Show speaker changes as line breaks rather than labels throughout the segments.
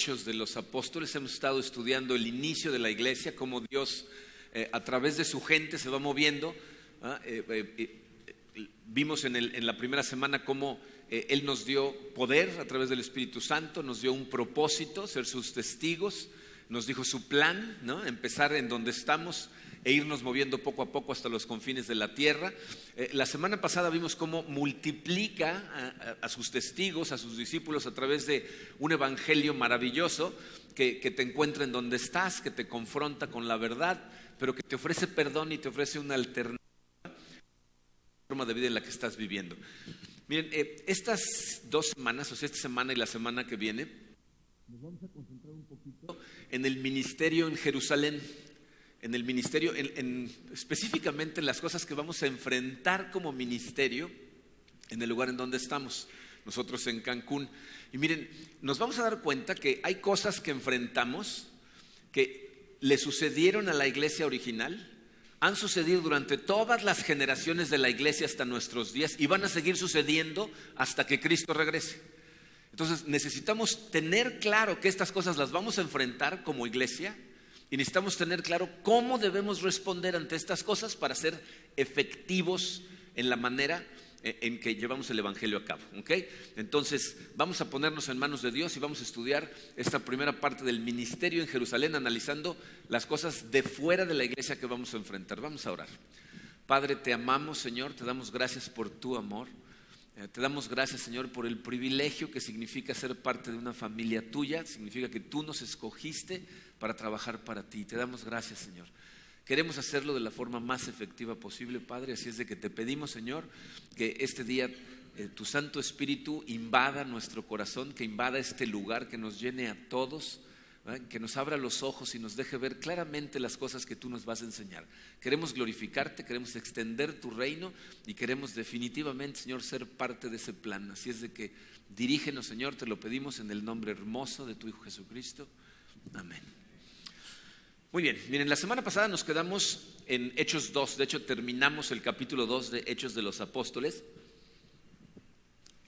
Hechos de los Apóstoles. Hemos estado estudiando el inicio de la iglesia, cómo Dios a través de su gente se va moviendo. Vimos en la primera semana cómo Él nos dio poder a través del Espíritu Santo, nos dio un propósito, ser sus testigos, nos dijo su plan, ¿no? Empezar en donde estamos e irnos moviendo poco a poco hasta los confines de la tierra. La semana pasada vimos cómo multiplica a sus testigos, a sus discípulos a través de un evangelio maravilloso que te encuentra en donde estás, que te confronta con la verdad, pero que te ofrece perdón y te ofrece una alternativa a la forma de vida en la que estás viviendo. Miren, estas 2 semanas, o sea, esta semana y la semana que viene, nos vamos a concentrar un poquito en el ministerio en Jerusalén. En el ministerio, específicamente en las cosas que vamos a enfrentar como ministerio en el lugar en donde estamos, nosotros en Cancún. Y miren, nos vamos a dar cuenta que hay cosas que enfrentamos que le sucedieron a la iglesia original, han sucedido durante todas las generaciones de la iglesia hasta nuestros días y van a seguir sucediendo hasta que Cristo regrese. Entonces necesitamos tener claro que estas cosas las vamos a enfrentar como iglesia. Y necesitamos tener claro cómo debemos responder ante estas cosas para ser efectivos en la manera en que llevamos el evangelio a cabo, ¿ok? Entonces vamos a ponernos en manos de Dios y vamos a estudiar esta primera parte del ministerio en Jerusalén, analizando las cosas de fuera de la iglesia que vamos a enfrentar. Vamos a orar. Padre, te amamos, Señor, te damos gracias por tu amor. Te damos gracias, Señor, por el privilegio que significa ser parte de una familia tuya. Significa que tú nos escogiste para trabajar para ti. Te damos gracias, Señor. Queremos hacerlo de la forma más efectiva posible, Padre. Así es de que te pedimos, Señor, que este día tu Santo Espíritu invada nuestro corazón, que invada este lugar, que nos llene a todos, ¿verdad? Que nos abra los ojos y nos deje ver claramente las cosas que tú nos vas a enseñar. Queremos glorificarte, queremos extender tu reino y queremos definitivamente, Señor, ser parte de ese plan. Así es de que dirígenos, Señor, te lo pedimos en el nombre hermoso de tu Hijo Jesucristo. Amén. Muy bien, miren, la semana pasada nos quedamos en Hechos 2, de hecho terminamos el capítulo 2 de Hechos de los Apóstoles.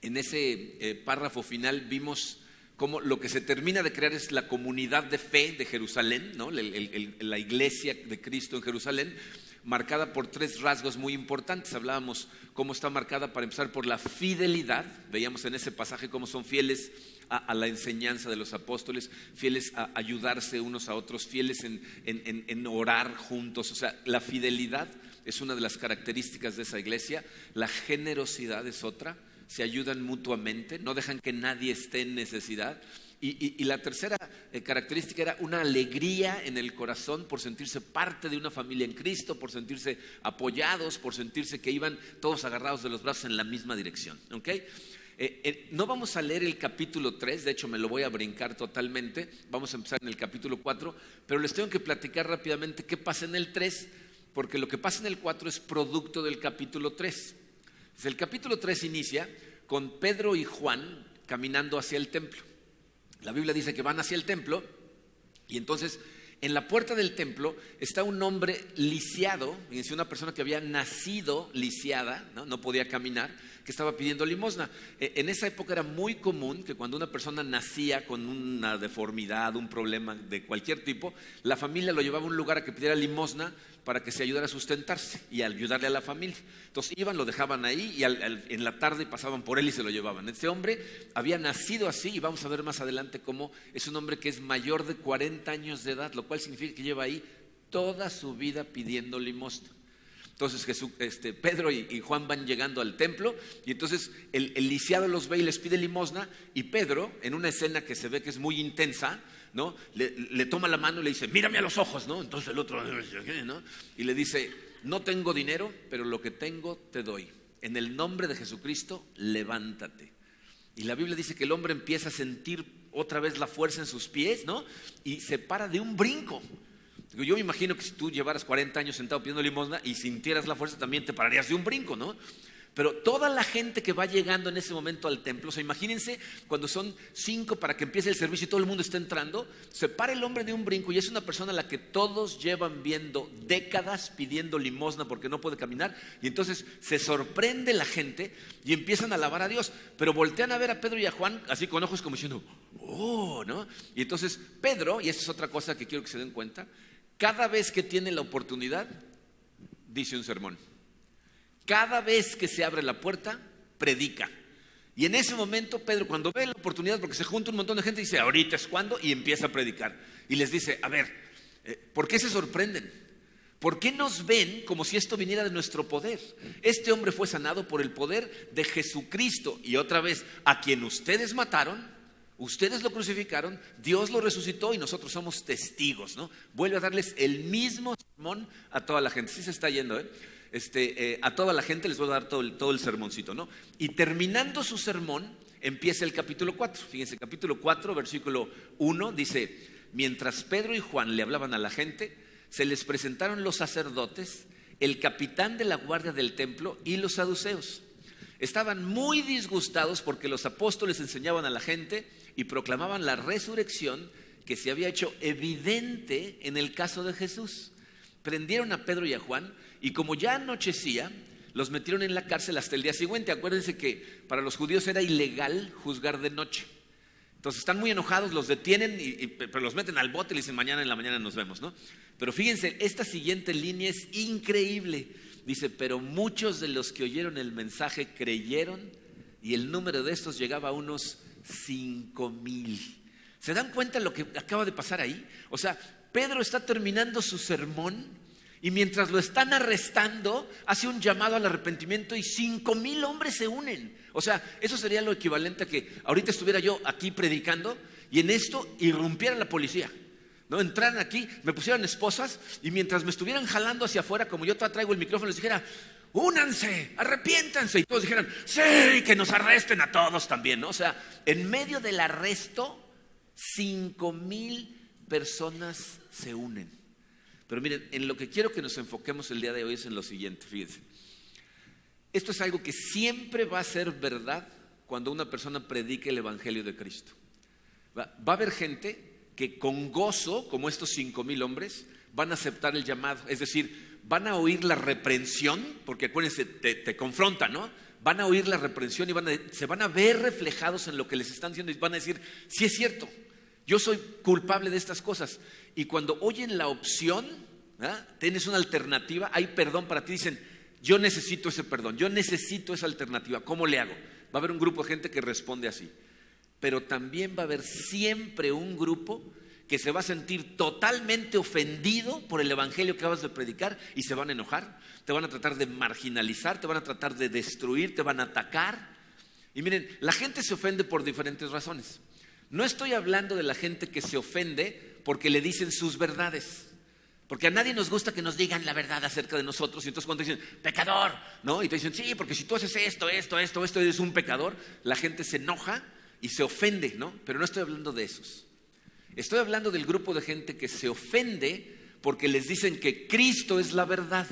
En ese párrafo final vimos cómo lo que se termina de crear es la comunidad de fe de Jerusalén, ¿no? La iglesia de Cristo en Jerusalén, marcada por 3 rasgos muy importantes. Hablábamos cómo está marcada, para empezar, por la fidelidad. Veíamos en ese pasaje cómo son fieles a la enseñanza de los apóstoles, fieles a ayudarse unos a otros, fieles en orar juntos. O sea, la fidelidad es una de las características de esa iglesia. La generosidad es otra. Se ayudan mutuamente, no dejan que nadie esté en necesidad. Y la tercera característica era una alegría en el corazón por sentirse parte de una familia en Cristo, por sentirse apoyados, por sentirse que iban todos agarrados de los brazos en la misma dirección, ¿ok? No vamos a leer el capítulo 3, de hecho me lo voy a brincar totalmente. Vamos a empezar en el capítulo 4, pero les tengo que platicar rápidamente qué pasa en el 3, porque lo que pasa en el 4 es producto del capítulo 3. El capítulo 3 inicia con Pedro y Juan caminando hacia el templo. La Biblia dice que van hacia el templo y entonces en la puerta del templo está un hombre lisiado, fíjense, una persona que había nacido lisiada, no podía caminar, que estaba pidiendo limosna. En esa época era muy común que cuando una persona nacía con una deformidad, un problema de cualquier tipo, la familia lo llevaba a un lugar a que pidiera limosna para que se ayudara a sustentarse y a ayudarle a la familia. Entonces iban, lo dejaban ahí y en la tarde pasaban por él y se lo llevaban. Este hombre había nacido así y vamos a ver más adelante cómo es un hombre que es mayor de 40 años de edad, lo cual significa que lleva ahí toda su vida pidiendo limosna. Entonces Pedro y Juan van llegando al templo y entonces el lisiado los ve y les pide limosna, y Pedro, en una escena que se ve que es muy intensa, ¿no? Le toma la mano y le dice, mírame a los ojos, ¿no? Entonces el otro, ¿no? Y le dice, no tengo dinero, pero lo que tengo te doy. En el nombre de Jesucristo, levántate. Y la Biblia dice que el hombre empieza a sentir otra vez la fuerza en sus pies, ¿no? Y se para de un brinco. Yo me imagino que si tú llevaras 40 años sentado pidiendo limosna y sintieras la fuerza, también te pararías de un brinco, ¿no? Pero toda la gente que va llegando en ese momento al templo, o sea, imagínense cuando son 5 para que empiece el servicio y todo el mundo está entrando, se para el hombre de un brinco y es una persona a la que todos llevan viendo décadas pidiendo limosna porque no puede caminar, y entonces se sorprende la gente y empiezan a alabar a Dios, pero voltean a ver a Pedro y a Juan así con ojos como diciendo, oh, ¿no? Y entonces Pedro, y esa es otra cosa que quiero que se den cuenta, cada vez que tiene la oportunidad, dice un sermón. Cada vez que se abre la puerta, predica. Y en ese momento Pedro, cuando ve la oportunidad, porque se junta un montón de gente, dice, ahorita es cuando, y empieza a predicar. Y les dice, a ver, ¿por qué se sorprenden? ¿Por qué nos ven como si esto viniera de nuestro poder? Este hombre fue sanado por el poder de Jesucristo. Y otra vez, a quien ustedes mataron, ustedes lo crucificaron, Dios lo resucitó y nosotros somos testigos, ¿no? Vuelve a darles el mismo sermón a toda la gente. Sí se está yendo, a toda la gente les voy a dar todo el sermoncito, ¿no? Y terminando su sermón, empieza el capítulo 4. Fíjense, capítulo 4, versículo 1, dice, mientras Pedro y Juan le hablaban a la gente, se les presentaron los sacerdotes, el capitán de la guardia del templo y los saduceos. Estaban muy disgustados porque los apóstoles enseñaban a la gente y proclamaban la resurrección que se había hecho evidente en el caso de Jesús. Prendieron a Pedro y a Juan y como ya anochecía, los metieron en la cárcel hasta el día siguiente. Acuérdense que para los judíos era ilegal juzgar de noche. Entonces están muy enojados, los detienen, pero los meten al bote y le dicen mañana en la mañana nos vemos, ¿no? Pero fíjense, esta siguiente línea es increíble. Dice, pero muchos de los que oyeron el mensaje creyeron y el número de estos llegaba a unos 5,000. ¿Se dan cuenta de lo que acaba de pasar ahí? O sea, Pedro está terminando su sermón y mientras lo están arrestando, hace un llamado al arrepentimiento y 5,000 hombres se unen. O sea, eso sería lo equivalente a que ahorita estuviera yo aquí predicando y en esto irrumpiera la policía, ¿no? Entraran aquí, me pusieran esposas y mientras me estuvieran jalando hacia afuera, como yo traigo el micrófono, les dijera, únanse, arrepiéntanse. Y todos dijeran, sí, que nos arresten a todos también, ¿no? O sea, en medio del arresto, 5,000 personas se unen. Pero miren, en lo que quiero que nos enfoquemos el día de hoy es en lo siguiente, fíjense. Esto es algo que siempre va a ser verdad cuando una persona predique el Evangelio de Cristo. Va a haber gente que con gozo, como estos 5,000 hombres, van a aceptar el llamado. Es decir, van a oír la reprensión, porque acuérdense, te confrontan, ¿no? Van a oír la reprensión y se van a ver reflejados en lo que les están diciendo y van a decir, sí es cierto, yo soy culpable de estas cosas. Y cuando oyen la opción, ¿verdad? Tienes una alternativa, hay perdón para ti, dicen, yo necesito ese perdón, yo necesito esa alternativa, ¿cómo le hago? Va a haber un grupo de gente que responde así. Pero también va a haber siempre un grupo que se va a sentir totalmente ofendido por el evangelio que acabas de predicar y se van a enojar, te van a tratar de marginalizar, te van a tratar de destruir, te van a atacar. Y miren, la gente se ofende por diferentes razones. No estoy hablando de la gente que se ofende porque le dicen sus verdades, porque a nadie nos gusta que nos digan la verdad acerca de nosotros. Y entonces cuando dicen, pecador, ¿no? Y te dicen, sí, porque si tú haces esto, eres un pecador, la gente se enoja y se ofende, ¿no? Pero no estoy hablando de esos. Estoy hablando del grupo de gente que se ofende porque les dicen que Cristo es la verdad.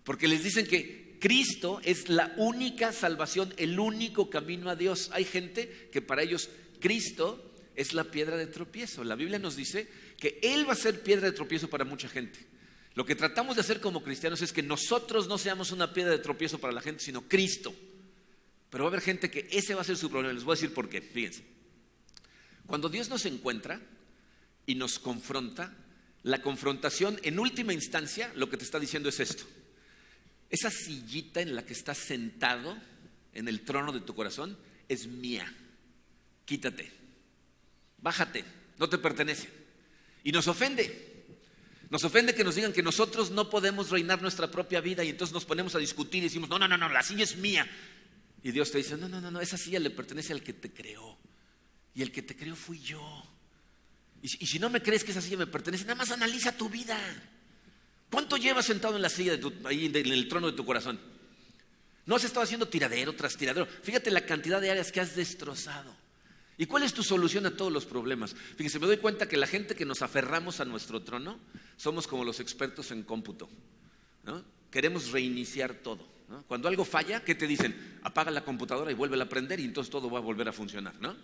Porque les dicen que Cristo es la única salvación, el único camino a Dios. Hay gente que para ellos Cristo es la piedra de tropiezo. La Biblia nos dice que Él va a ser piedra de tropiezo para mucha gente. Lo que tratamos de hacer como cristianos es que nosotros no seamos una piedra de tropiezo para la gente, sino Cristo. Pero va a haber gente que ese va a ser su problema. Les voy a decir por qué. Fíjense. Cuando Dios nos encuentra y nos confronta, la confrontación en última instancia lo que te está diciendo es esto. Esa sillita en la que estás sentado en el trono de tu corazón es mía. Quítate. Bájate. No te pertenece. Y nos ofende. Nos ofende que nos digan que nosotros no podemos reinar nuestra propia vida y entonces nos ponemos a discutir y decimos, no, la silla es mía. Y Dios te dice, no, esa silla le pertenece al que te creó. Y el que te creó fui yo. Y si no me crees que esa silla me pertenece, nada más analiza tu vida. ¿Cuánto llevas sentado en la silla ahí en el trono de tu corazón? ¿No has estado haciendo tiradero tras tiradero? Fíjate la cantidad de áreas que has destrozado. ¿Y cuál es tu solución a todos los problemas? Fíjense, me doy cuenta que la gente que nos aferramos a nuestro trono somos como los expertos en cómputo, ¿no? Queremos reiniciar todo. ¿no? Cuando algo falla, ¿qué te dicen? Apaga la computadora y vuélvela a prender y entonces todo va a volver a funcionar, ¿no?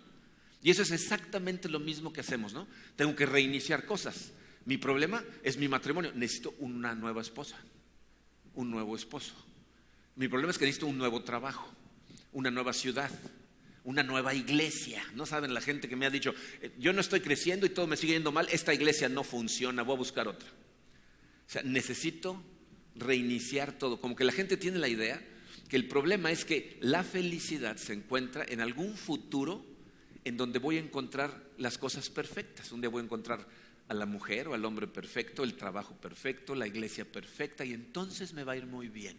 Y eso es exactamente lo mismo que hacemos, ¿no? Tengo que reiniciar cosas. Mi problema es mi matrimonio. Necesito una nueva esposa, un nuevo esposo. Mi problema es que necesito un nuevo trabajo, una nueva ciudad, una nueva iglesia. No saben la gente que me ha dicho, yo no estoy creciendo y todo me sigue yendo mal, esta iglesia no funciona, voy a buscar otra. O sea, necesito reiniciar todo. Como que la gente tiene la idea que el problema es que la felicidad se encuentra en algún futuro en donde voy a encontrar las cosas perfectas. Un día voy a encontrar a la mujer o al hombre perfecto, el trabajo perfecto, la iglesia perfecta, y entonces me va a ir muy bien.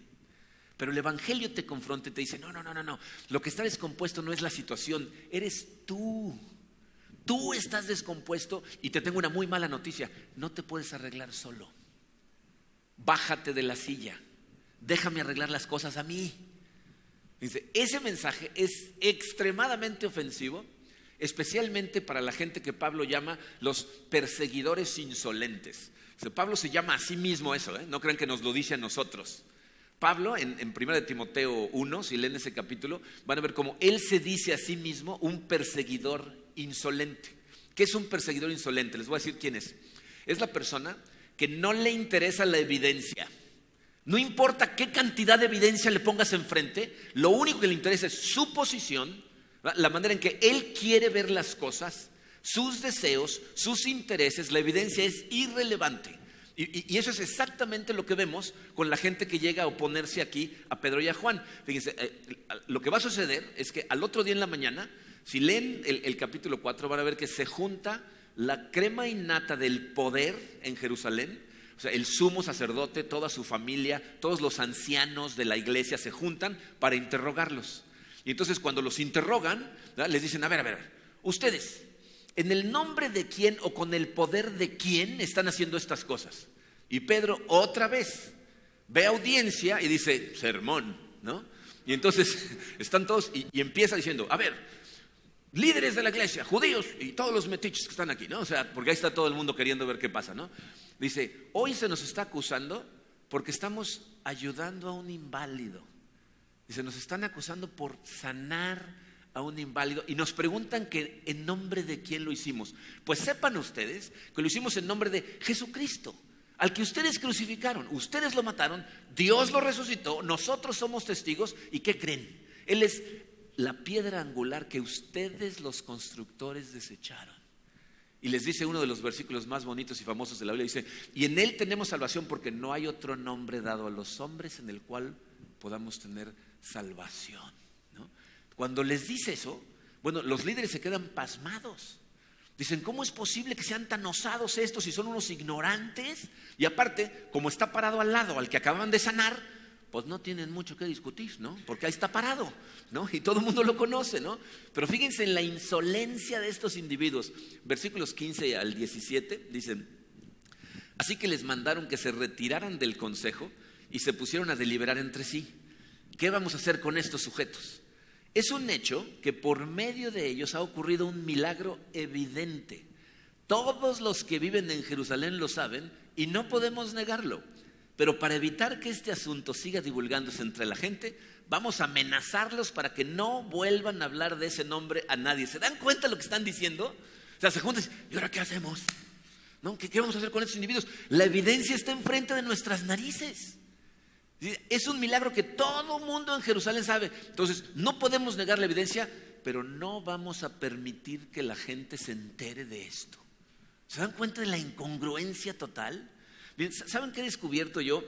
Pero el evangelio te confronta y te dice, no, lo que está descompuesto no es la situación, eres tú. Tú estás descompuesto y te tengo una muy mala noticia, no te puedes arreglar solo. Bájate de la silla, déjame arreglar las cosas a mí. Dice, ese mensaje es extremadamente ofensivo, especialmente para la gente que Pablo llama los perseguidores insolentes. Pablo se llama a sí mismo eso, no crean que nos lo dice a nosotros. Pablo en 1 Timoteo 1, si leen ese capítulo, van a ver cómo él se dice a sí mismo un perseguidor insolente. ¿Qué es un perseguidor insolente? Les voy a decir quién es. Es la persona que no le interesa la evidencia. No importa qué cantidad de evidencia le pongas enfrente, lo único que le interesa es su posición, la manera en que él quiere ver las cosas, sus deseos, sus intereses. La evidencia es irrelevante. Y eso es exactamente lo que vemos con la gente que llega a oponerse aquí a Pedro y a Juan. Fíjense, lo que va a suceder es que al otro día en la mañana, si leen el capítulo 4, van a ver que se junta la crema innata del poder en Jerusalén. O sea, el sumo sacerdote, toda su familia, todos los ancianos de la iglesia se juntan para interrogarlos. Y entonces cuando los interrogan, ¿verdad?, les dicen, a ver, ustedes, ¿en el nombre de quién o con el poder de quién están haciendo estas cosas? Y Pedro otra vez ve audiencia y dice, sermón, ¿no? Y entonces están todos y empieza diciendo, a ver, líderes de la iglesia, judíos y todos los metiches que están aquí, ¿no? O sea, porque ahí está todo el mundo queriendo ver qué pasa, ¿no? Dice, hoy se nos está acusando porque estamos ayudando a un inválido. Dice, nos están acusando por sanar a un inválido y nos preguntan que en nombre de quién lo hicimos. Pues sepan ustedes que lo hicimos en nombre de Jesucristo, al que ustedes crucificaron. Ustedes lo mataron, Dios lo resucitó, nosotros somos testigos. ¿Y qué creen? Él es la piedra angular que ustedes los constructores desecharon. Y les dice uno de los versículos más bonitos y famosos de la Biblia, dice, y en él tenemos salvación porque no hay otro nombre dado a los hombres en el cual podamos tener salvación, ¿no? Cuando les dice eso, bueno, los líderes se quedan pasmados. Dicen, ¿cómo es posible que sean tan osados estos si son unos ignorantes? Y aparte, como está parado al lado al que acaban de sanar, pues no tienen mucho que discutir, ¿no? Porque ahí está parado, ¿no? Y todo el mundo lo conoce, ¿no? Pero fíjense en la insolencia de estos individuos. Versículos 15 al 17 dicen, así que les mandaron que se retiraran del consejo y se pusieron a deliberar entre sí. ¿Qué vamos a hacer con estos sujetos? Es un hecho que por medio de ellos ha ocurrido un milagro evidente. Todos los que viven en Jerusalén lo saben y no podemos negarlo. Pero para evitar que este asunto siga divulgándose entre la gente, vamos a amenazarlos para que no vuelvan a hablar de ese nombre a nadie. ¿Se dan cuenta de lo que están diciendo? O sea, se juntan y dicen, ¿y ahora qué hacemos? ¿No? ¿Qué vamos a hacer con estos individuos? La evidencia está enfrente de nuestras narices. Es un milagro que todo mundo en Jerusalén sabe. Entonces, no podemos negar la evidencia, pero no vamos a permitir que la gente se entere de esto. ¿Se dan cuenta de la incongruencia total? Bien, ¿saben qué he descubierto yo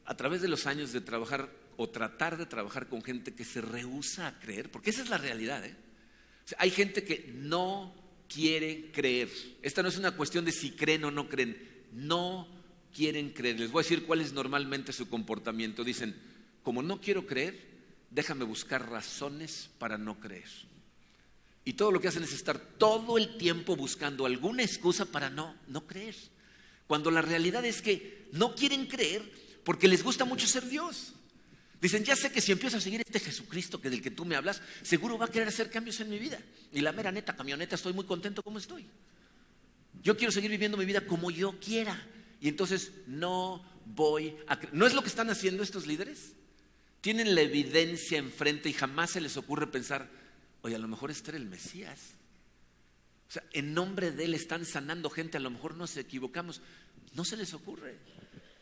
a través de los años de trabajar o tratar de trabajar con gente que se rehúsa a creer? Porque esa es la realidad, ¿eh? O sea, hay gente que no quiere creer. Esta no es una cuestión de si creen o no creen. No quieren creer. Les voy a decir cuál es normalmente su comportamiento. Dicen, como no quiero creer, déjame buscar razones para no creer. Y todo lo que hacen es estar todo el tiempo buscando alguna excusa para no creer. Cuando la realidad es que no quieren creer porque les gusta mucho ser Dios. Dicen, ya sé que si empiezo a seguir este Jesucristo que del que tú me hablas, seguro va a querer hacer cambios en mi vida. Y la mera neta, camioneta, estoy muy contento como estoy. Yo quiero seguir viviendo mi vida como yo quiera. Y entonces no voy a creer. ¿No es lo que están haciendo estos líderes? tienen la evidencia enfrente y jamás se les ocurre pensar, oye, a lo mejor este era el Mesías. O sea, en nombre de él están sanando gente, a lo mejor nos equivocamos. No se les ocurre.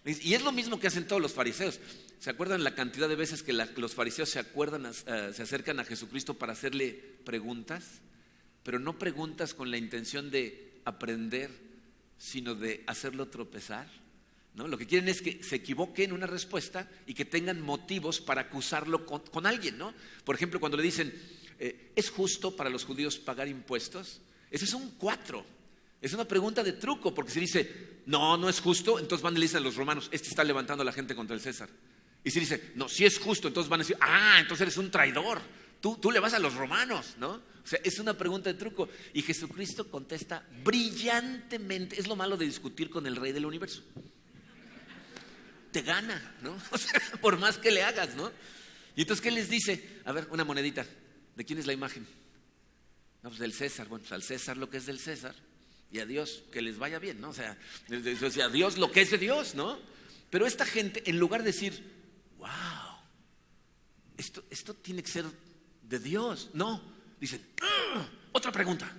Y es lo mismo que hacen todos los fariseos. ¿Se acuerdan la cantidad de veces que los fariseos se acercan a Jesucristo para hacerle preguntas? Pero no preguntas con la intención de aprender, sino de hacerlo tropezar, ¿no? Lo que quieren es que se equivoque en una respuesta y que tengan motivos para acusarlo con alguien, ¿no? Por ejemplo, cuando le dicen, ¿es justo para los judíos pagar impuestos? Ese es un 4. Es una pregunta de truco, porque si dice, no es justo, entonces van y le dicen a los romanos, este está levantando a la gente contra el César. Y si dice, no, sí es justo, entonces van a decir, entonces eres un traidor, tú le vas a los romanos, ¿no? O sea, es una pregunta de truco. Y Jesucristo contesta brillantemente. Es lo malo de discutir con el rey del universo. Te gana, ¿no? O sea, por más que le hagas, ¿no? Y entonces, ¿qué les dice? A ver, una monedita. ¿De quién es la imagen? No, pues del César. Bueno, pues al César lo que es del César. Y a Dios que les vaya bien, ¿no? O sea, a Dios lo que es de Dios, ¿no? Pero esta gente, en lugar de decir, wow, esto tiene que ser de Dios, no, dicen, otra pregunta,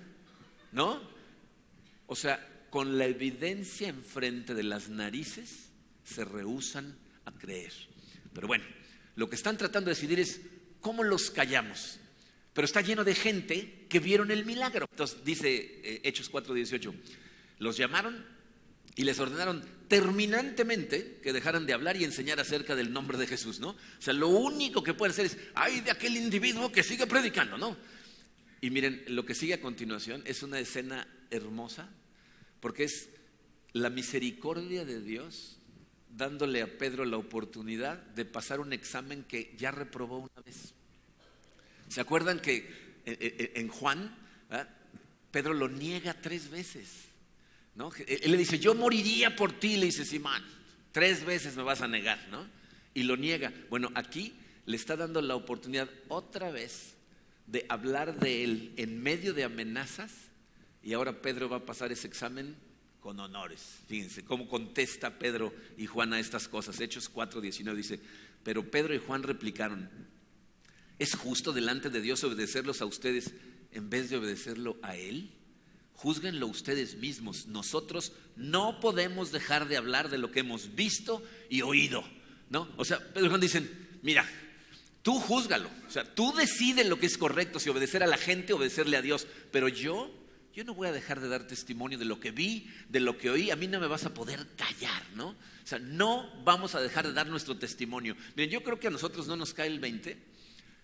¿no? O sea, con la evidencia enfrente de las narices se rehúsan a creer. Pero bueno, lo que están tratando de decidir es cómo los callamos. Pero está lleno de gente que vieron el milagro. Entonces dice Hechos 4:18, los llamaron y les ordenaron terminantemente que dejaran de hablar y enseñar acerca del nombre de Jesús, ¿no? O sea, lo único que pueden hacer es, ay de aquel individuo que sigue predicando, ¿no? Y miren, lo que sigue a continuación es una escena hermosa, porque es la misericordia de Dios dándole a Pedro la oportunidad de pasar un examen que ya reprobó una vez. ¿Se acuerdan que en Juan, Pedro lo niega 3 veces? ¿No? Él le dice, yo moriría por ti, le dice Simón, 3 veces me vas a negar, ¿no? Y lo niega. Bueno, aquí le está dando la oportunidad otra vez de hablar de él en medio de amenazas, y ahora Pedro va a pasar ese examen con honores. Fíjense cómo contesta Pedro y Juan a estas cosas. Hechos 4:19 dice, pero Pedro y Juan replicaron, ¿es justo delante de Dios obedecerlos a ustedes en vez de obedecerlo a Él? Júzguenlo ustedes mismos. Nosotros no podemos dejar de hablar de lo que hemos visto y oído, ¿no? O sea, Pedro y Juan dicen, mira, tú júzgalo. O sea, tú decides lo que es correcto, si obedecer a la gente o obedecerle a Dios. Pero yo no voy a dejar de dar testimonio de lo que vi, de lo que oí. A mí no me vas a poder callar, ¿no? O sea, no vamos a dejar de dar nuestro testimonio. Miren, yo creo que a nosotros no nos cae el 20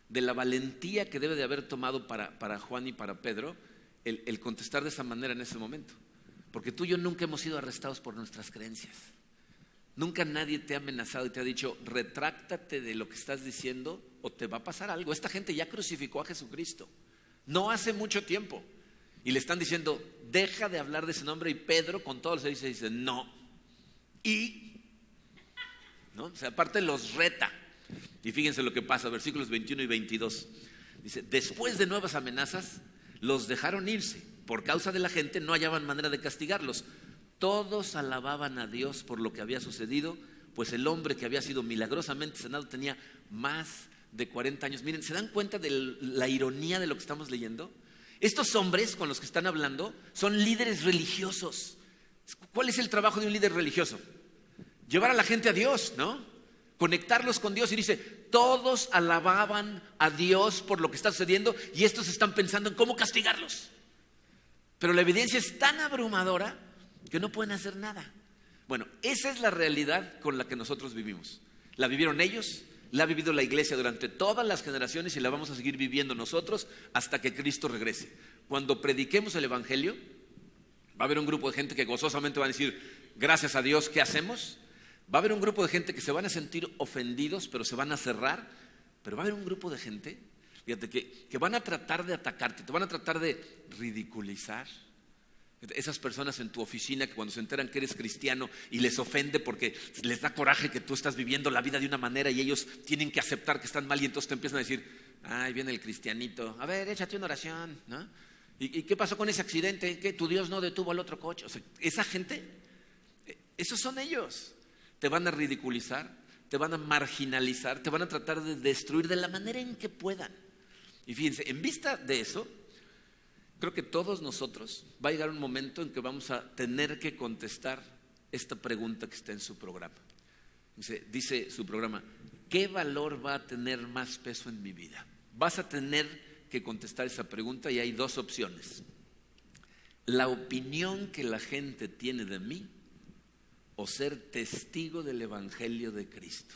de la valentía que debe de haber tomado para Juan y para Pedro el contestar de esa manera en ese momento. Porque tú y yo nunca hemos sido arrestados por nuestras creencias. Nunca nadie te ha amenazado y te ha dicho, retráctate de lo que estás diciendo o te va a pasar algo. Esta gente ya crucificó a Jesucristo, no hace mucho tiempo. Y le están diciendo, deja de hablar de ese nombre. Y Pedro, con todo se dice, no. ¿no? O sea, aparte los reta. Y fíjense lo que pasa, versículos 21 y 22. Dice, después de nuevas amenazas, los dejaron irse. Por causa de la gente no hallaban manera de castigarlos. Todos alababan a Dios por lo que había sucedido, pues el hombre que había sido milagrosamente sanado tenía más de 40 años. Miren, ¿se dan cuenta de la ironía de lo que estamos leyendo? Estos hombres con los que están hablando son líderes religiosos. ¿Cuál es el trabajo de un líder religioso? Llevar a la gente a Dios, ¿no? Conectarlos con Dios. Y dice, todos alababan a Dios por lo que está sucediendo y estos están pensando en cómo castigarlos. Pero la evidencia es tan abrumadora que no pueden hacer nada. Bueno, esa es la realidad con la que nosotros vivimos. La vivieron ellos, la ha vivido la iglesia durante todas las generaciones y la vamos a seguir viviendo nosotros hasta que Cristo regrese. Cuando prediquemos el evangelio, va a haber un grupo de gente que gozosamente va a decir, gracias a Dios, ¿qué hacemos? Va a haber un grupo de gente que se van a sentir ofendidos, pero se van a cerrar. Pero va a haber un grupo de gente, fíjate, que van a tratar de atacarte, te van a tratar de ridiculizar. Esas personas en tu oficina que cuando se enteran que eres cristiano y les ofende porque les da coraje que tú estás viviendo la vida de una manera y ellos tienen que aceptar que están mal y entonces te empiezan a decir, ay, viene el cristianito, a ver, échate una oración, ¿no? ¿Y qué pasó con ese accidente? ¿Qué? ¿Tu Dios no detuvo al otro coche? O sea, esa gente, esos son ellos. Te van a ridiculizar, te van a marginalizar, te van a tratar de destruir de la manera en que puedan. Y fíjense, en vista de eso, creo que todos nosotros va a llegar un momento en que vamos a tener que contestar esta pregunta que está en su programa. Dice su programa, ¿qué valor va a tener más peso en mi vida? Vas a tener que contestar esa pregunta y hay dos opciones. La opinión que la gente tiene de mí o ser testigo del Evangelio de Cristo.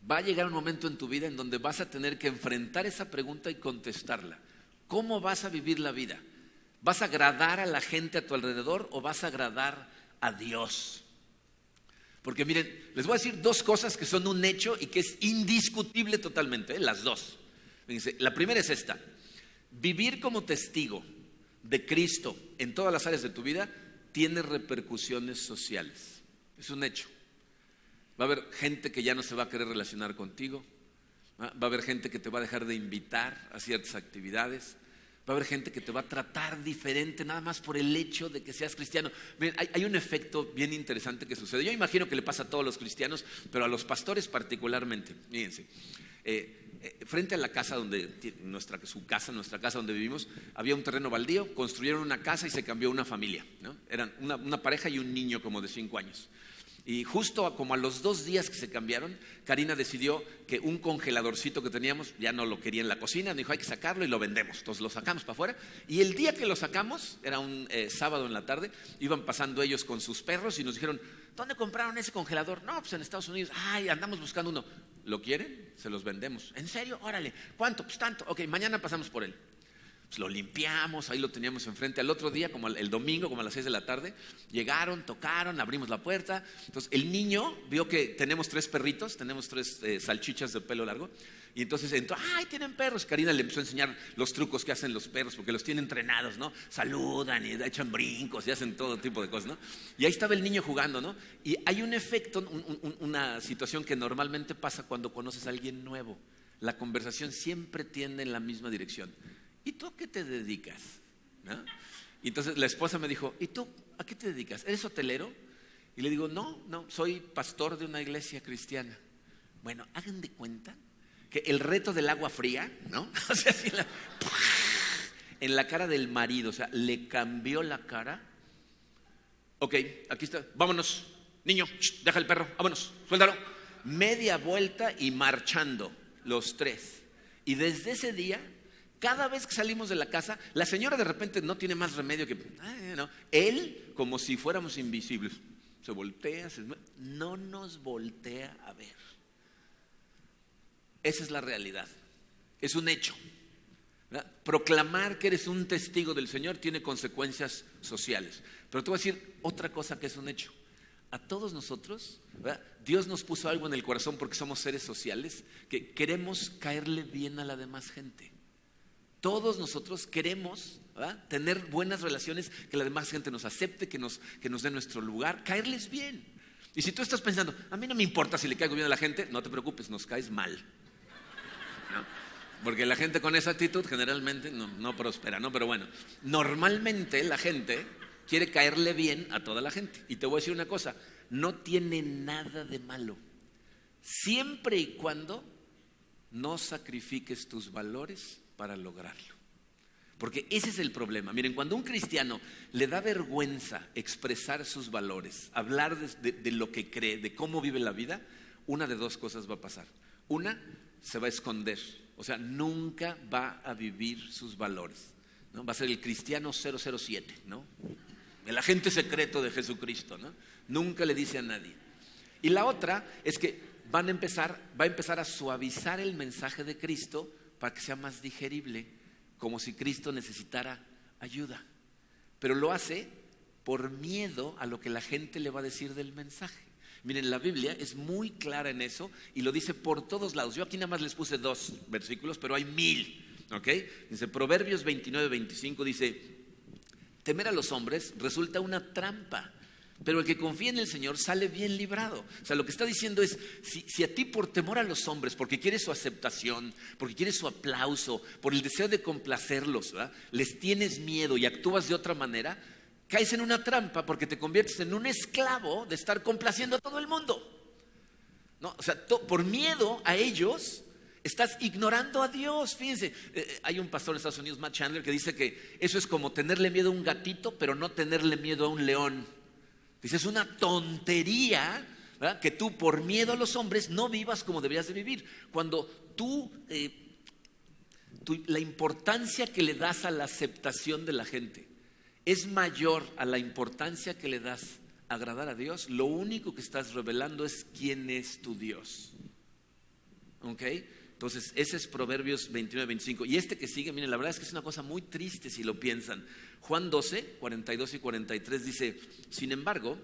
Va a llegar un momento en tu vida en donde vas a tener que enfrentar esa pregunta y contestarla. ¿Cómo vas a vivir la vida? ¿Vas a agradar a la gente a tu alrededor o vas a agradar a Dios? Porque miren, les voy a decir dos cosas que son un hecho y que es indiscutible totalmente, las dos. Fíjense, la primera es esta: vivir como testigo de Cristo en todas las áreas de tu vida tiene repercusiones sociales. Es un hecho. Va a haber gente que ya no se va a querer relacionar contigo. Va a haber gente que te va a dejar de invitar a ciertas actividades. Va a haber gente que te va a tratar diferente nada más por el hecho de que seas cristiano. Miren, hay un efecto bien interesante que sucede. Yo imagino que le pasa a todos los cristianos, pero a los pastores particularmente. Fíjense, frente a la casa nuestra casa donde vivimos, había un terreno baldío, construyeron una casa y se cambió una familia, ¿no? Eran una pareja y un niño como de 5 años. Y justo como a los 2 días que se cambiaron, Karina decidió que un congeladorcito que teníamos ya no lo quería en la cocina, dijo hay que sacarlo y lo vendemos. Entonces lo sacamos para afuera y el día que lo sacamos, era un sábado en la tarde, iban pasando ellos con sus perros y nos dijeron, ¿dónde compraron ese congelador? No, pues en Estados Unidos. Ay, andamos buscando uno. ¿Lo quieren? Se los vendemos. ¿En serio? Órale. ¿Cuánto? Pues tanto. Ok, mañana pasamos por él. Pues lo limpiamos, ahí lo teníamos enfrente. Al otro día, como el domingo, como a las 6 de la tarde, llegaron, tocaron, abrimos la puerta. Entonces el niño vio que tenemos 3 perritos, tenemos 3 salchichas de pelo largo. Y entonces entró, ¡ay, tienen perros! Karina le empezó a enseñar los trucos que hacen los perros, porque los tienen entrenados, ¿no? Saludan y echan brincos y hacen todo tipo de cosas, ¿no? Y ahí estaba el niño jugando, ¿no? Y hay un efecto, una situación que normalmente pasa cuando conoces a alguien nuevo. La conversación siempre tiende en la misma dirección. ¿Y tú a qué te dedicas? ¿No? Y entonces la esposa me dijo, ¿y tú a qué te dedicas? ¿Eres hotelero? Y le digo, no, soy pastor de una iglesia cristiana. Bueno, hagan de cuenta que el reto del agua fría, ¿no? O sea, así en la cara del marido, o sea, le cambió la cara. Ok, aquí está, vámonos, niño, deja el perro, vámonos, suéltalo. Media vuelta y marchando los 3. Y desde ese día, cada vez que salimos de la casa, la señora de repente no tiene más remedio que, no. Él, como si fuéramos invisibles, se voltea, no nos voltea a ver. Esa es la realidad, es un hecho, ¿verdad? Proclamar que eres un testigo del Señor tiene consecuencias sociales. Pero te voy a decir otra cosa que es un hecho. A todos nosotros, ¿verdad? Dios nos puso algo en el corazón porque somos seres sociales que queremos caerle bien a la demás gente. Todos nosotros queremos, ¿verdad?, tener buenas relaciones, que la demás gente nos acepte, que nos dé nuestro lugar, caerles bien. Y si tú estás pensando, a mí no me importa si le caigo bien a la gente, no te preocupes, nos caes mal, ¿no? Porque la gente con esa actitud generalmente no prospera, ¿no? Pero bueno, normalmente la gente quiere caerle bien a toda la gente. Y te voy a decir una cosa, no tiene nada de malo, siempre y cuando no sacrifiques tus valores para lograrlo. Porque ese es el problema. Miren, cuando a un cristiano le da vergüenza expresar sus valores, hablar de lo que cree, de cómo vive la vida, una de 2 cosas va a pasar. Una, se va a esconder, o sea, nunca va a vivir sus valores, ¿no? Va a ser el cristiano 007, ¿no? El agente secreto de Jesucristo, ¿no? Nunca le dice a nadie. Y la otra es que va a empezar a suavizar el mensaje de Cristo para que sea más digerible, como si Cristo necesitara ayuda. Pero lo hace por miedo a lo que la gente le va a decir del mensaje. Miren, la Biblia es muy clara en eso y lo dice por todos lados. Yo aquí nada más les puse 2 versículos, pero hay 1000, ¿ok? Dice, Proverbios 29-25 dice, temer a los hombres resulta una trampa, pero el que confía en el Señor sale bien librado. O sea, lo que está diciendo es, si a ti por temor a los hombres, porque quieres su aceptación, porque quieres su aplauso, por el deseo de complacerlos, ¿verdad?, les tienes miedo y actúas de otra manera, caes en una trampa porque te conviertes en un esclavo de estar complaciendo a todo el mundo. ¿no? O sea, por miedo a ellos estás ignorando a Dios. Fíjense, hay un pastor en Estados Unidos, Matt Chandler, que dice que eso es como tenerle miedo a un gatito, pero no tenerle miedo a un león. Dice, es una tontería, ¿verdad?, que tú por miedo a los hombres no vivas como deberías de vivir. Cuando tú, la importancia que le das a la aceptación de la gente es mayor a la importancia que le das a agradar a Dios, lo único que estás revelando es quién es tu Dios. ¿Ok? Entonces, ese es Proverbios 29-25. Y este que sigue, miren, la verdad es que es una cosa muy triste si lo piensan. Juan 12, 42 y 43 dice, sin embargo,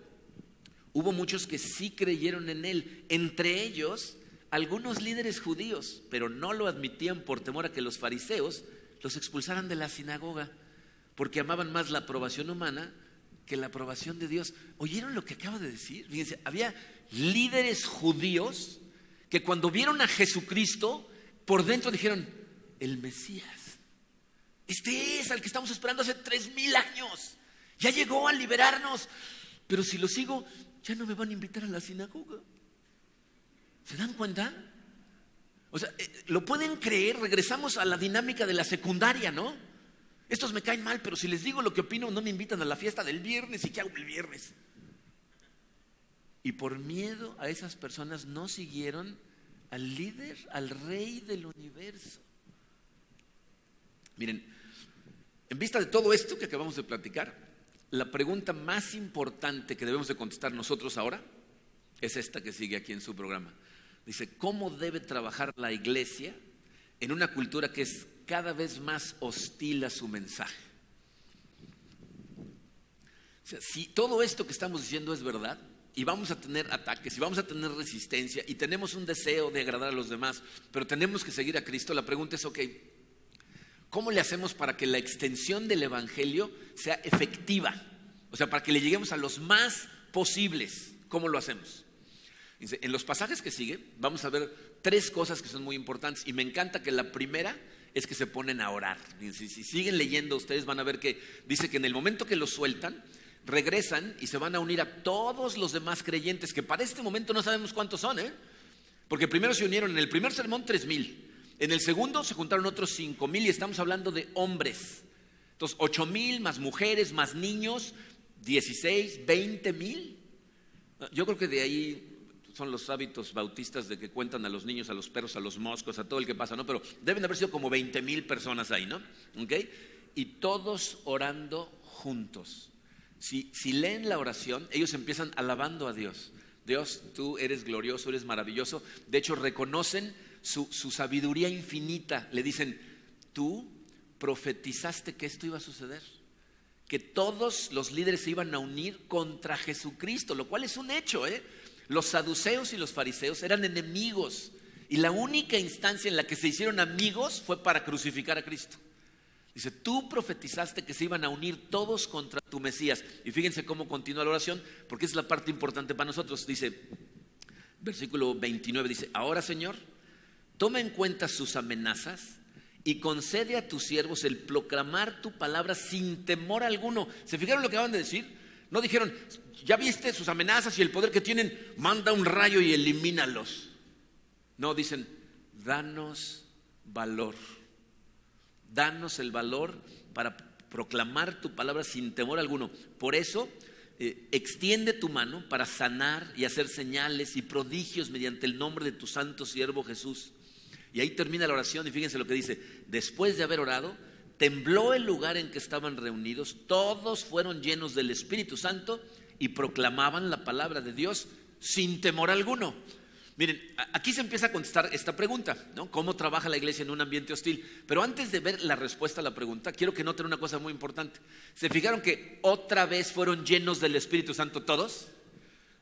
hubo muchos que sí creyeron en él, entre ellos algunos líderes judíos, pero no lo admitían por temor a que los fariseos los expulsaran de la sinagoga, porque amaban más la aprobación humana que la aprobación de Dios. ¿Oyeron lo que acabo de decir? Fíjense, había líderes judíos que cuando vieron a Jesucristo, por dentro dijeron, el Mesías, este es al que estamos esperando hace 3,000 años, ya llegó a liberarnos, pero si lo sigo, ya no me van a invitar a la sinagoga. ¿Se dan cuenta? O sea, ¿lo pueden creer? Regresamos a la dinámica de la secundaria, ¿no? Estos me caen mal, pero si les digo lo que opino, no me invitan a la fiesta del viernes. ¿Y qué hago el viernes? Y por miedo a esas personas no siguieron al líder, al rey del universo. Miren, en vista de todo esto que acabamos de platicar, la pregunta más importante que debemos de contestar nosotros ahora es esta que sigue aquí en su programa. Dice, ¿cómo debe trabajar la iglesia en una cultura que es cada vez más hostil a su mensaje? O sea, si todo esto que estamos diciendo es verdad, y vamos a tener ataques, y vamos a tener resistencia, y tenemos un deseo de agradar a los demás, pero tenemos que seguir a Cristo, la pregunta es, ok, ¿cómo le hacemos para que la extensión del evangelio sea efectiva? O sea, para que le lleguemos a los más posibles. ¿Cómo lo hacemos? Dice, en los pasajes que sigue vamos a ver 3 cosas que son muy importantes, y me encanta que la primera es que se ponen a orar. Si siguen leyendo, ustedes van a ver que dice que en el momento que los sueltan, regresan y se van a unir a todos los demás creyentes, que para este momento no sabemos cuántos son, porque primero se unieron en el primer sermón 3,000, en el segundo se juntaron otros 5,000, y estamos hablando de hombres. Entonces 8,000 más mujeres, más niños, 16, 20,000. Yo creo que de ahí son los hábitos bautistas de que cuentan a los niños, a los perros, a los moscos, a todo el que pasa, ¿no? Pero deben de haber sido como 20,000 personas ahí, ¿no? ¿Ok? Y todos orando juntos. Si leen la oración, ellos empiezan alabando a Dios. Dios, tú eres glorioso, eres maravilloso. De hecho, reconocen su sabiduría infinita. Le dicen, tú profetizaste que esto iba a suceder, que todos los líderes se iban a unir contra Jesucristo, lo cual es un hecho, Los saduceos y los fariseos eran enemigos, y la única instancia en la que se hicieron amigos fue para crucificar a Cristo. Dice, tú profetizaste que se iban a unir todos contra tu Mesías. Y fíjense cómo continúa la oración, porque es la parte importante para nosotros. Dice, versículo 29, dice, ahora, Señor, toma en cuenta sus amenazas y concede a tus siervos el proclamar tu palabra sin temor alguno. ¿Se fijaron lo que acaban de decir? No dijeron, ya viste sus amenazas y el poder que tienen, manda un rayo y elimínalos. No, dicen, danos valor. Danos el valor para proclamar tu palabra sin temor alguno. Por eso, extiende tu mano para sanar y hacer señales y prodigios mediante el nombre de tu santo siervo Jesús. Y ahí termina la oración, y fíjense lo que dice. Después de haber orado, tembló el lugar en que estaban reunidos, todos fueron llenos del Espíritu Santo y proclamaban la palabra de Dios sin temor alguno. Miren, aquí se empieza a contestar esta pregunta, ¿no? ¿Cómo trabaja la iglesia en un ambiente hostil? Pero antes de ver la respuesta a la pregunta, quiero que noten una cosa muy importante. ¿Se fijaron que otra vez fueron llenos del Espíritu Santo todos?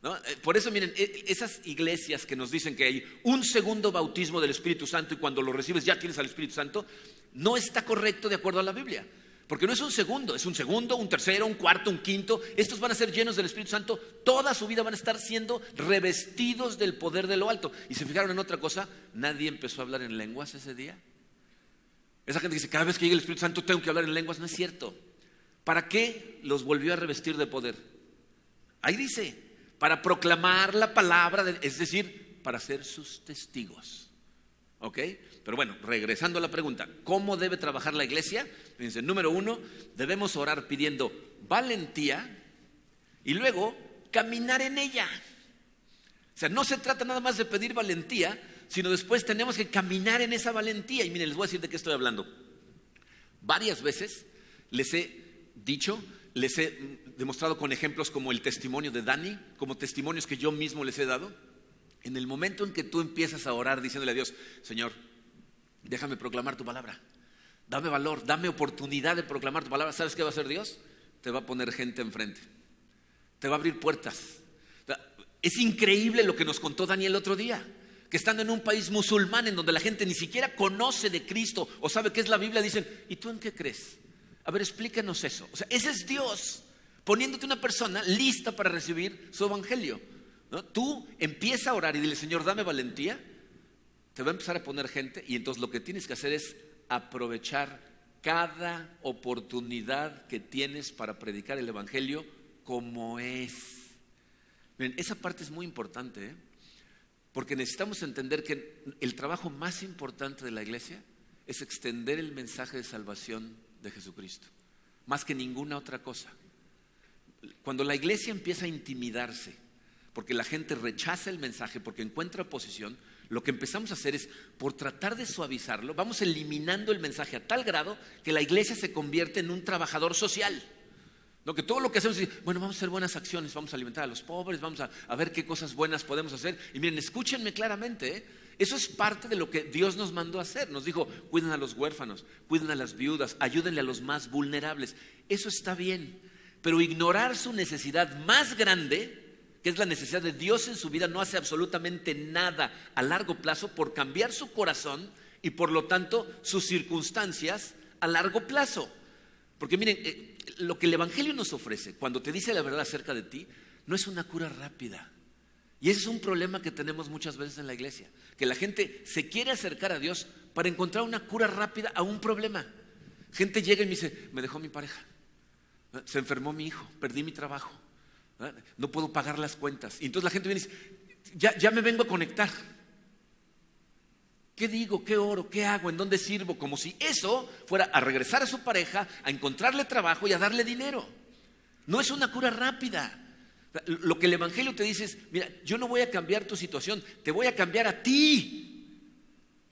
¿No? Por eso, miren, esas iglesias que nos dicen que hay un segundo bautismo del Espíritu Santo y cuando lo recibes ya tienes al Espíritu Santo, no está correcto de acuerdo a la Biblia. Porque no es un segundo, es un segundo, un tercero, un cuarto, un quinto. Estos van a ser llenos del Espíritu Santo. Toda su vida van a estar siendo revestidos del poder de lo alto. Y se fijaron en otra cosa, nadie empezó a hablar en lenguas ese día. Esa gente dice, cada vez que llegue el Espíritu Santo tengo que hablar en lenguas. No es cierto. ¿Para qué los volvió a revestir de poder? Ahí dice, para proclamar la palabra, es decir, para ser sus testigos. ¿Ok? Pero bueno, regresando a la pregunta, ¿cómo debe trabajar la iglesia? Fíjense, número 1, debemos orar pidiendo valentía y luego caminar en ella. O sea, no se trata nada más de pedir valentía, sino después tenemos que caminar en esa valentía. Y miren, les voy a decir de qué estoy hablando. Varias veces les he dicho, les he demostrado con ejemplos como el testimonio de Dani, como testimonios que yo mismo les he dado. En el momento en que tú empiezas a orar diciéndole a Dios, Señor, déjame proclamar tu palabra, dame valor, dame oportunidad de proclamar tu palabra, ¿sabes qué va a hacer Dios? Te va a poner gente enfrente, te va a abrir puertas. Es increíble lo que nos contó Dani el otro día, que estando en un país musulmán en donde la gente ni siquiera conoce de Cristo o sabe qué es la Biblia, dicen, ¿y tú en qué crees? A ver, explícanos eso. O sea, ese es Dios poniéndote una persona lista para recibir su evangelio, ¿no? Tú empieza a orar y dile, Señor, dame valentía. Te va a empezar a poner gente y entonces lo que tienes que hacer es aprovechar cada oportunidad que tienes para predicar el evangelio como es. Miren, esa parte es muy importante, ¿eh? Porque necesitamos entender que el trabajo más importante de la iglesia es extender el mensaje de salvación de Jesucristo, más que ninguna otra cosa. Cuando la iglesia empieza a intimidarse porque la gente rechaza el mensaje, porque encuentra oposición, lo que empezamos a hacer es, por tratar de suavizarlo, vamos eliminando el mensaje a tal grado que la iglesia se convierte en un trabajador social. ¿No? Que todo lo que hacemos es, bueno, vamos a hacer buenas acciones, vamos a alimentar a los pobres, vamos a ver qué cosas buenas podemos hacer. Y miren, escúchenme claramente, ¿eh? Eso es parte de lo que Dios nos mandó a hacer. Nos dijo, cuiden a los huérfanos, cuiden a las viudas, ayúdenle a los más vulnerables. Eso está bien, pero ignorar su necesidad más grande, que es la necesidad de Dios en su vida, no hace absolutamente nada a largo plazo por cambiar su corazón y por lo tanto sus circunstancias a largo plazo. Porque miren, lo que el evangelio nos ofrece cuando te dice la verdad acerca de ti no es una cura rápida. Y ese es un problema que tenemos muchas veces en la iglesia, que la gente se quiere acercar a Dios para encontrar una cura rápida a un problema. Gente llega y me dice, me dejó mi pareja, se enfermó mi hijo, perdí mi trabajo, no puedo pagar las cuentas. Y entonces la gente viene y dice, ya me vengo a conectar. ¿Qué digo? ¿Qué oro? ¿Qué hago? ¿En dónde sirvo? Como si eso fuera a regresar a su pareja, a encontrarle trabajo y a darle dinero. No es una cura rápida. Lo que el evangelio te dice es, mira, yo no voy a cambiar tu situación, te voy a cambiar a ti.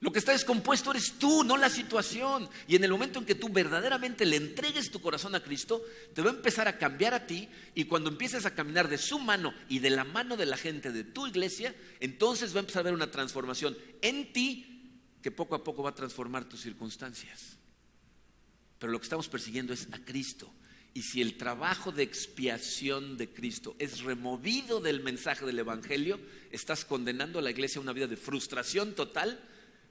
Lo que está descompuesto eres tú, no la situación. Y en el momento en que tú verdaderamente le entregues tu corazón a Cristo, te va a empezar a cambiar a ti. Y cuando empieces a caminar de su mano y de la mano de la gente de tu iglesia, entonces va a empezar a haber una transformación en ti que poco a poco va a transformar tus circunstancias. Pero lo que estamos persiguiendo es a Cristo. Y si el trabajo de expiación de Cristo es removido del mensaje del evangelio, estás condenando a la iglesia a una vida de frustración total,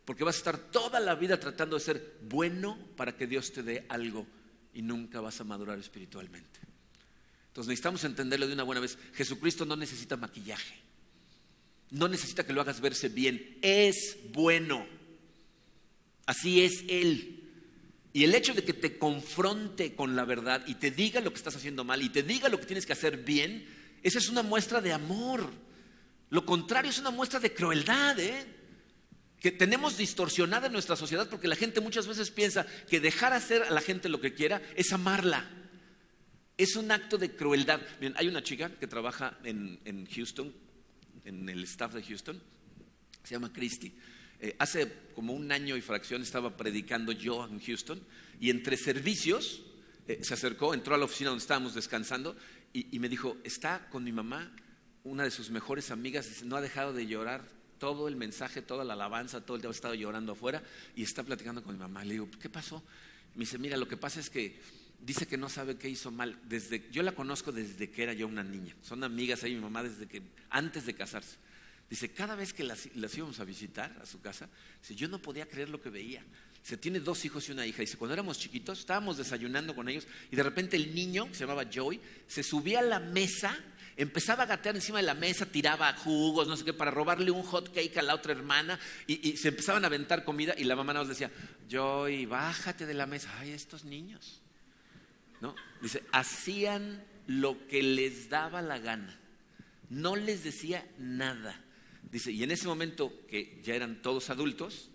porque vas a estar toda la vida tratando de ser bueno para que Dios te dé algo y nunca vas a madurar espiritualmente. Entonces necesitamos entenderlo de una buena vez. Jesucristo no necesita maquillaje, no necesita que lo hagas verse bien, es bueno, así es Él. Y el hecho de que te confronte con la verdad y te diga lo que estás haciendo mal y te diga lo que tienes que hacer bien, esa es una muestra de amor. Lo contrario es una muestra de crueldad, que tenemos distorsionada en nuestra sociedad, porque la gente muchas veces piensa que dejar hacer a la gente lo que quiera es amarla. Es un acto de crueldad. Miren, hay una chica que trabaja en Houston, en el staff de Houston, se llama Christy. Hace como un año y fracción estaba predicando yo en Houston y entre servicios se acercó, entró a la oficina donde estábamos descansando y me dijo, está con mi mamá, una de sus mejores amigas, dice, no ha dejado de llorar todo el mensaje, toda la alabanza, todo el día ha estado llorando afuera y está platicando con mi mamá. Le digo, ¿qué pasó? Me dice, mira, lo que pasa es que dice que no sabe qué hizo mal. Yo la conozco desde que era yo una niña, son amigas ahí mi mamá desde que antes de casarse. Dice, cada vez que las íbamos a visitar a su casa, dice, yo no podía creer lo que veía. Dice, tiene 2 hijos y una hija. Dice, cuando éramos chiquitos, estábamos desayunando con ellos y de repente el niño, que se llamaba Joey, se subía a la mesa, empezaba a gatear encima de la mesa, tiraba jugos, no sé qué, para robarle un hot cake a la otra hermana y se empezaban a aventar comida y la mamá nos decía, Joey, bájate de la mesa. Ay, estos niños, ¿no? Dice, hacían lo que les daba la gana, no les decía nada. Dice, y en ese momento que ya eran todos adultos,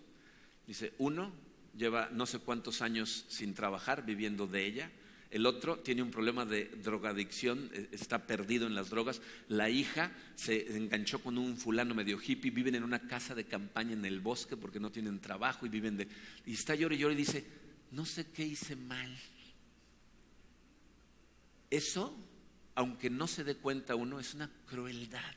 dice, uno lleva no sé cuántos años sin trabajar, viviendo de ella. El otro tiene un problema de drogadicción, está perdido en las drogas. La hija se enganchó con un fulano medio hippie, viven en una casa de campaña en el bosque porque no tienen trabajo y viven de... Y está llorando y llora y dice, no sé qué hice mal. Eso, aunque no se dé cuenta uno, es una crueldad.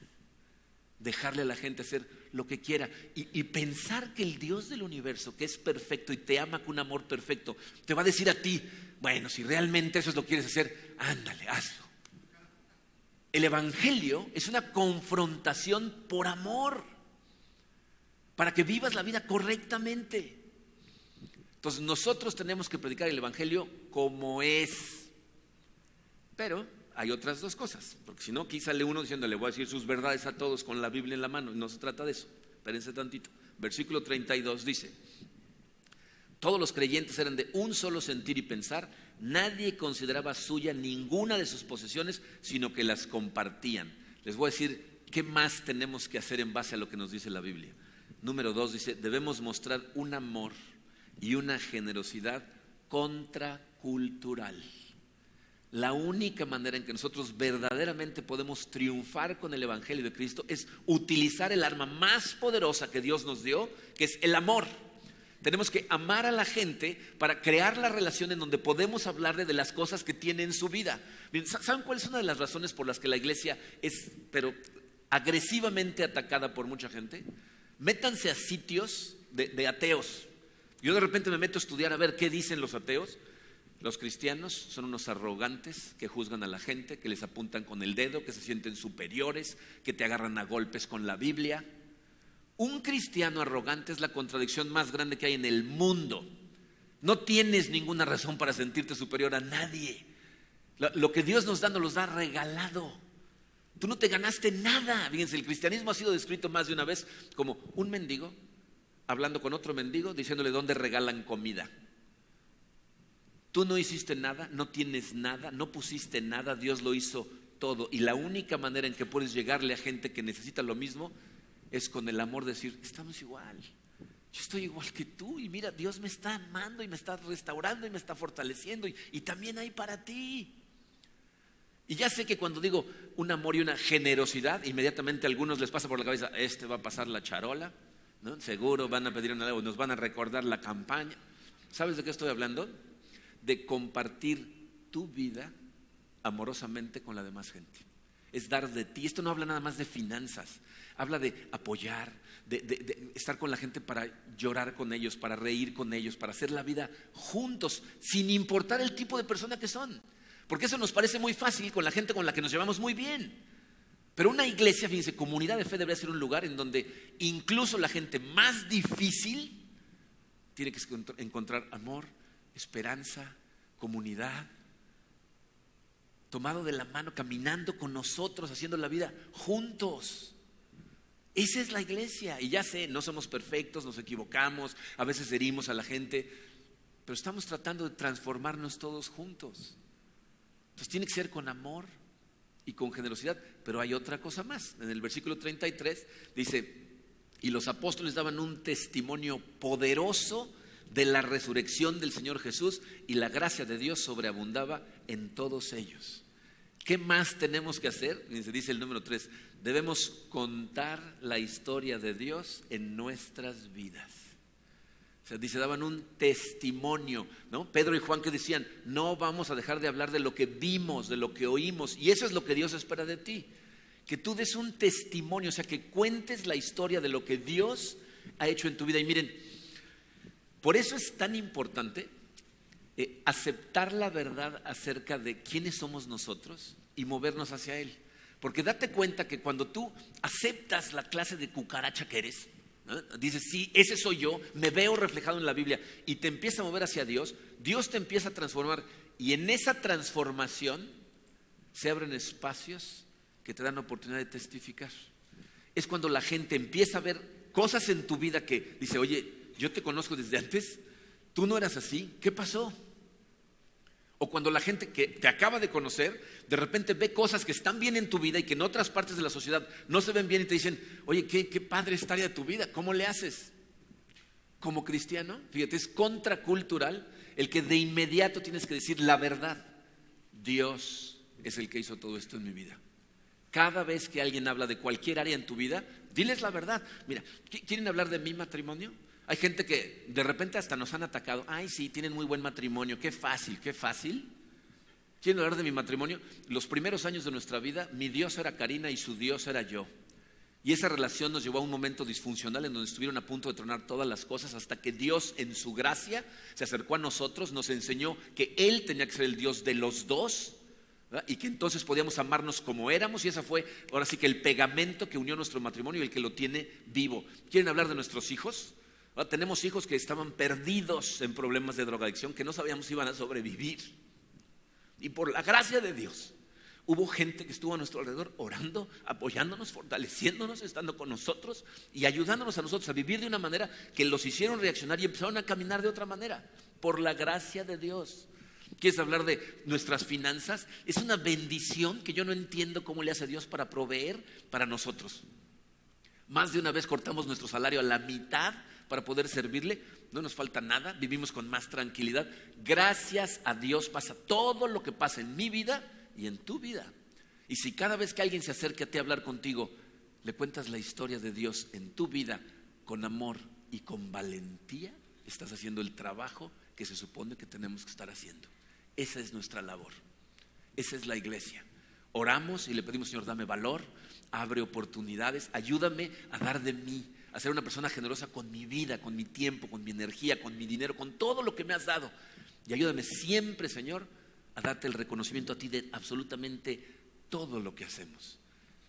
Dejarle a la gente hacer lo que quiera y pensar que el Dios del universo, que es perfecto y te ama con un amor perfecto, te va a decir a ti, bueno, si realmente eso es lo que quieres hacer, ándale, hazlo. El evangelio es una confrontación por amor, para que vivas la vida correctamente. Entonces nosotros tenemos que predicar el evangelio como es. Pero hay otras dos cosas, porque si no, aquí sale uno diciendo, le voy a decir sus verdades a todos con la Biblia en la mano, y no se trata de eso. Espérense tantito. Versículo 32 dice, todos los creyentes eran de un solo sentir y pensar, nadie consideraba suya ninguna de sus posesiones, sino que las compartían. Les voy a decir qué más tenemos que hacer en base a lo que nos dice la Biblia. Número 2 dice, debemos mostrar un amor y una generosidad contracultural. La única manera en que nosotros verdaderamente podemos triunfar con el evangelio de Cristo es utilizar el arma más poderosa que Dios nos dio, que es el amor. Tenemos que amar a la gente para crear la relación en donde podemos hablarle de las cosas que tiene en su vida. Bien, ¿saben cuál es una de las razones por las que la iglesia es, pero agresivamente atacada por mucha gente? Métanse a sitios de ateos. Yo de repente me meto a estudiar a ver qué dicen los ateos. Los cristianos son unos arrogantes que juzgan a la gente, que les apuntan con el dedo, que se sienten superiores, que te agarran a golpes con la Biblia. Un cristiano arrogante es la contradicción más grande que hay en el mundo. No tienes ninguna razón para sentirte superior a nadie. Lo que Dios nos da nos da regalado. Tú no te ganaste nada. Fíjense, el cristianismo ha sido descrito más de una vez como un mendigo hablando con otro mendigo, diciéndole dónde regalan comida. Tú no hiciste nada, no tienes nada, no pusiste nada, Dios lo hizo todo. Y la única manera en que puedes llegarle a gente que necesita lo mismo es con el amor, decir, estamos igual, yo estoy igual que tú y mira, Dios me está amando y me está restaurando y me está fortaleciendo y también hay para ti. Y ya sé que cuando digo un amor y una generosidad, inmediatamente a algunos les pasa por la cabeza, va a pasar la charola, ¿no? Seguro van a pedir una, nos van a recordar la campaña. ¿Sabes de qué estoy hablando? De compartir tu vida amorosamente con la demás gente. Es dar de ti. Esto no habla nada más de finanzas, habla de apoyar, de estar con la gente para llorar con ellos, para reír con ellos, para hacer la vida juntos, sin importar el tipo de persona que son. Porque eso nos parece muy fácil con la gente con la que nos llevamos muy bien. Pero una iglesia, fíjense, comunidad de fe debería ser un lugar en donde incluso la gente más difícil tiene que encontrar amor, esperanza, comunidad, tomado de la mano, caminando con nosotros, haciendo la vida juntos. Esa es la iglesia. Y ya sé, no somos perfectos, nos equivocamos, a veces herimos a la gente, pero estamos tratando de transformarnos todos juntos. Entonces tiene que ser con amor y con generosidad. Pero hay otra cosa más. En el versículo 33 dice, y los apóstoles daban un testimonio poderoso de la resurrección del Señor Jesús, y la gracia de Dios sobreabundaba en todos ellos. ¿Qué más tenemos que hacer? Dice el número 3, debemos contar la historia de Dios en nuestras vidas. O sea, dice, daban un testimonio, ¿no? Pedro y Juan que decían, no vamos a dejar de hablar de lo que vimos, de lo que oímos, y eso es lo que Dios espera de ti, que tú des un testimonio, o sea, que cuentes la historia de lo que Dios ha hecho en tu vida. Y miren, por eso es tan importante aceptar la verdad acerca de quiénes somos nosotros y movernos hacia Él. Porque date cuenta que cuando tú aceptas la clase de cucaracha que eres, ¿no? Dices, sí, ese soy yo, me veo reflejado en la Biblia, y te empieza a mover hacia Dios, Dios te empieza a transformar, y en esa transformación se abren espacios que te dan la oportunidad de testificar. Es cuando la gente empieza a ver cosas en tu vida que dice, oye, yo te conozco desde antes, tú no eras así, ¿qué pasó? O cuando la gente que te acaba de conocer, de repente ve cosas que están bien en tu vida y que en otras partes de la sociedad no se ven bien y te dicen, oye, qué padre esta área de tu vida, ¿cómo le haces? Como cristiano, fíjate, es contracultural el que de inmediato tienes que decir la verdad. Dios es el que hizo todo esto en mi vida. Cada vez que alguien habla de cualquier área en tu vida, diles la verdad. Mira, ¿quieren hablar de mi matrimonio? Hay gente que de repente hasta nos han atacado. Ay, sí, tienen muy buen matrimonio, qué fácil, qué fácil. ¿Quieren hablar de mi matrimonio? Los primeros años de nuestra vida, mi Dios era Karina y su Dios era yo. Y esa relación nos llevó a un momento disfuncional en donde estuvieron a punto de tronar todas las cosas, hasta que Dios en su gracia se acercó a nosotros, nos enseñó que Él tenía que ser el Dios de los dos, ¿verdad? Y que entonces podíamos amarnos como éramos, y esa fue ahora sí que el pegamento que unió nuestro matrimonio y el que lo tiene vivo. ¿Quieren hablar de nuestros hijos? ¿Verdad? Tenemos hijos que estaban perdidos en problemas de drogadicción, que no sabíamos si iban a sobrevivir, y por la gracia de Dios hubo gente que estuvo a nuestro alrededor orando, apoyándonos, fortaleciéndonos, estando con nosotros y ayudándonos a nosotros a vivir de una manera que los hicieron reaccionar y empezaron a caminar de otra manera, por la gracia de Dios. ¿Quieres hablar de nuestras finanzas? Es una bendición que yo no entiendo cómo le hace Dios para proveer para nosotros. Más de una vez cortamos nuestro salario a la mitad para poder servirle, no nos falta nada, vivimos con más tranquilidad. Gracias a Dios pasa todo lo que pasa en mi vida y en tu vida. Y si cada vez que alguien se acerque a ti a hablar contigo, le cuentas la historia de Dios en tu vida con amor y con valentía, estás haciendo el trabajo que se supone que tenemos que estar haciendo. Esa es nuestra labor, esa es la iglesia. Oramos y le pedimos, Señor, dame valor, abre oportunidades, ayúdame a dar de mí, a ser una persona generosa con mi vida, con mi tiempo, con mi energía, con mi dinero, con todo lo que me has dado. Y ayúdame siempre, Señor, a darte el reconocimiento a ti de absolutamente todo lo que hacemos.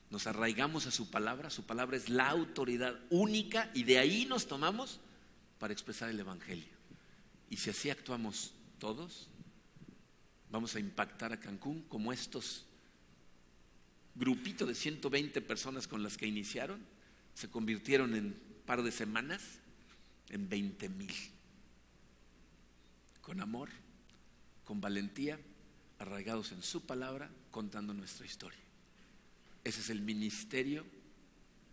Nos arraigamos a su palabra es la autoridad única y de ahí nos tomamos para expresar el evangelio. Y si así actuamos todos, vamos a impactar a Cancún como estos grupitos de 120 personas con las que iniciaron, se convirtieron en un par de semanas en 20,000. Con amor, con valentía, arraigados en su palabra, contando nuestra historia. Ese es el ministerio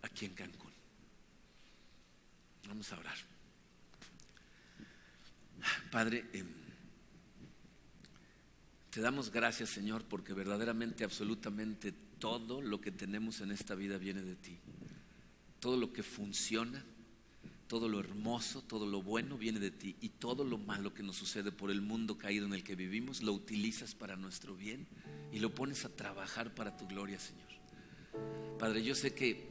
aquí en Cancún. Vamos a orar. Padre, te damos gracias, Señor, porque verdaderamente, absolutamente todo lo que tenemos en esta vida viene de ti. Todo lo que funciona, todo lo hermoso, todo lo bueno viene de ti, y todo lo malo que nos sucede por el mundo caído en el que vivimos lo utilizas para nuestro bien y lo pones a trabajar para tu gloria, Señor. Padre, yo sé que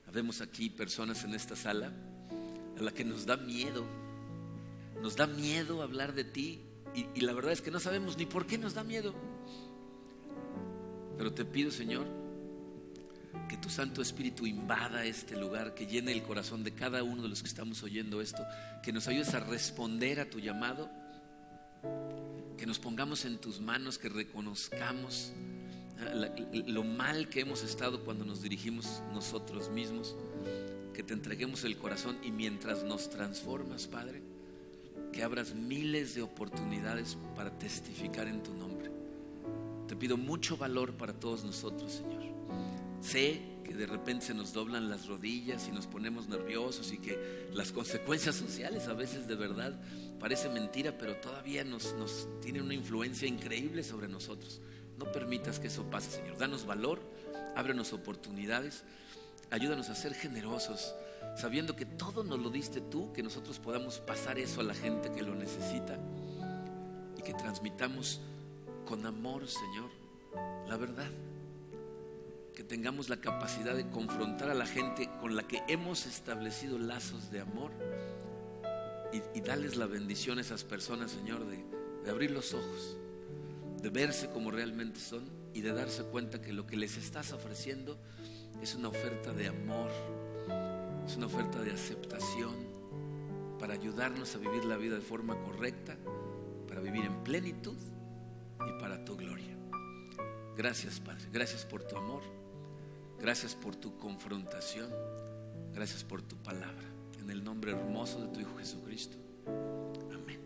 habemos aquí personas en esta sala a la que nos da miedo hablar de ti, y la verdad es que no sabemos ni por qué nos da miedo. Pero te pido, Señor, que tu Santo Espíritu invada este lugar, que llene el corazón de cada uno de los que estamos oyendo esto, que nos ayudes a responder a tu llamado, que nos pongamos en tus manos, que reconozcamos lo mal que hemos estado cuando nos dirigimos nosotros mismos, que te entreguemos el corazón, y mientras nos transformas, Padre, que abras miles de oportunidades para testificar en tu nombre. Te pido mucho valor para todos nosotros, Señor. Sé que de repente se nos doblan las rodillas y nos ponemos nerviosos, y que las consecuencias sociales a veces de verdad parece mentira, pero todavía nos tienen una influencia increíble sobre nosotros. No permitas que eso pase, Señor. Danos valor, ábrenos oportunidades, ayúdanos a ser generosos, sabiendo que todo nos lo diste tú, que nosotros podamos pasar eso a la gente que lo necesita, y que transmitamos con amor, Señor, la verdad. Que tengamos la capacidad de confrontar a la gente con la que hemos establecido lazos de amor, y darles la bendición a esas personas, Señor, de abrir los ojos, de verse como realmente son, y de darse cuenta que lo que les estás ofreciendo es una oferta de amor, es una oferta de aceptación, para ayudarnos a vivir la vida de forma correcta, para vivir en plenitud y para tu gloria. Gracias, Padre, gracias por tu amor, gracias por tu confrontación, gracias por tu palabra. En el nombre hermoso de tu Hijo Jesucristo. Amén.